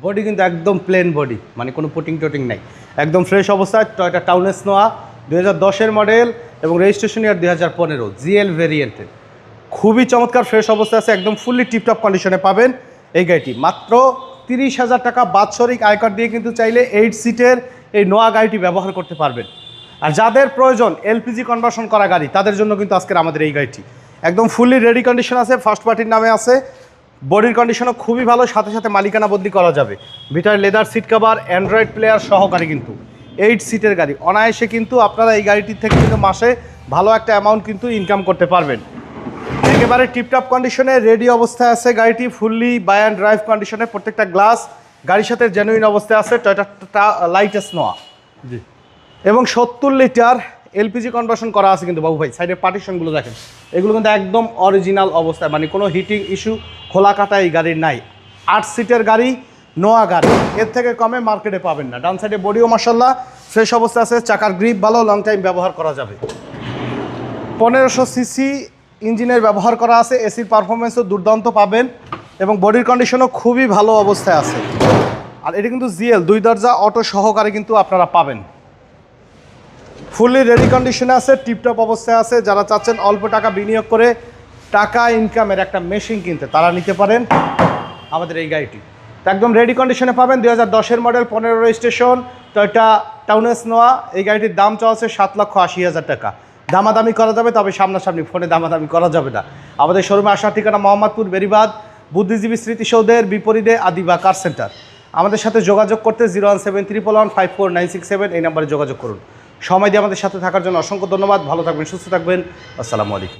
Body কিন্তু একদম plane body, মানে কোনো পুটিং টোটিং নাই, একদম ফ্রেশ অবস্থায়। টয়োটা টাউনেস নোয়া 2010-এর মডেল এবং রেজিস্ট্রেশন ইয়ার 2015 জিএল ভেরিয়েন্টের, খুবই চমৎকার ফ্রেশ অবস্থায় আছে, একদম ফুললি টিপটপ কন্ডিশনে পাবেন এই গাড়িটি। মাত্র 30,000 টাকা বাৎসরিক আয়কর দিয়ে কিন্তু চাইলে 8 সিটের এই নোয়া গাড়িটি ব্যবহার করতে পারবেন। আর যাদের প্রয়োজন এলপিজি কনভার্সন করা গাড়ি, তাদের জন্য কিন্তু আজকের আমাদের এই গাড়িটি একদম ফুললি রেডি কন্ডিশন আছে, ফার্স্ট পার্টির নামে আছে, বডির কন্ডিশনও খুবই ভালো, সাথে সাথে মালিকানা বদলি করা যাবে। ভিতরে leather seat cover, android player সহকারী, কিন্তু 8 সিটের গাড়ি। অনায়াসে কিন্তু আপনারা এই গাড়িটির থেকে কিন্তু মাসে ভালো একটা অ্যামাউন্ট কিন্তু ইনকাম করতে পারবেন। একেবারে টিপটপ কন্ডিশনে রেডি অবস্থায় আছে গাড়িটি, ফুললি বাই অ্যান্ড ড্রাইভ কন্ডিশনে, প্রত্যেকটা গ্লাস গাড়ির সাথে জেনুইন অবস্থায় আছে। টয়োটা লাইটেস্ট নোয়া জি, এবং 70 লিটার এলপিজি কনভার্সন করা আছে কিন্তু বাবু ভাই। সাইডের পার্টিশনগুলো দেখেন, এগুলো কিন্তু একদম অরিজিনাল অবস্থায়, মানে কোনো হিটিং ইস্যু, খোলা কাটা এই গাড়ির নাই। 8 সিটের গাড়ি, নোয়া গাড়ি, এর থেকে কমে মার্কেটে পাবেন না। ডান সাইডে বডিও মাশাআল্লাহ ফ্রেশ অবস্থা আছে, চাকার গ্রিপ ভালো, লং টাইম ব্যবহার করা যাবে। 1500 সিসি ইঞ্জিনের ব্যবহার করা আছে, এসির পারফরমেন্সও দুর্দান্ত পাবেন এবং বডির কন্ডিশনও খুবই ভালো অবস্থায় আছে। আর এটা কিন্তু জিএল 2 দরজা অটো সহকারে কিন্তু আপনারা পাবেন, ফুললি রেডি কন্ডিশনে আছে, টিপটপ অবস্থায় আছে। যারা চাচ্ছেন অল্প টাকা বিনিয়োগ করে টাকা ইনকামের একটা মেশিন কিনতে, তারা নিতে পারেন আমাদের এই গাড়িটি। তো একদম রেডি কন্ডিশনে পাবেন, 2010-এর মডেল, 15 রেজিস্ট্রেশন, টয়োটা টাউনেস নোয়া। এই গাড়িটির দাম চলছে 7,80,000 টাকা। দামাদামি করা যাবে, তবে সামনাসামনি, ফোনে দামাদামি করা যাবে না। আমাদের শোরুমে আসার ঠিকানা মোহাম্মদপুর বেরিবাদ, বুদ্ধিজীবী স্মৃতিসৌধের বিপরীতে আদিবা কার সেন্টার। আমাদের সাথে যোগাযোগ করতে 01711154967 এই নাম্বারে যোগাযোগ করুন। সময় দিয়ে আমাদের সাথে থাকার জন্য অসংখ্য ধন্যবাদ। ভালো থাকবেন, সুস্থ থাকবেন। আসসালামু আলাইকুম।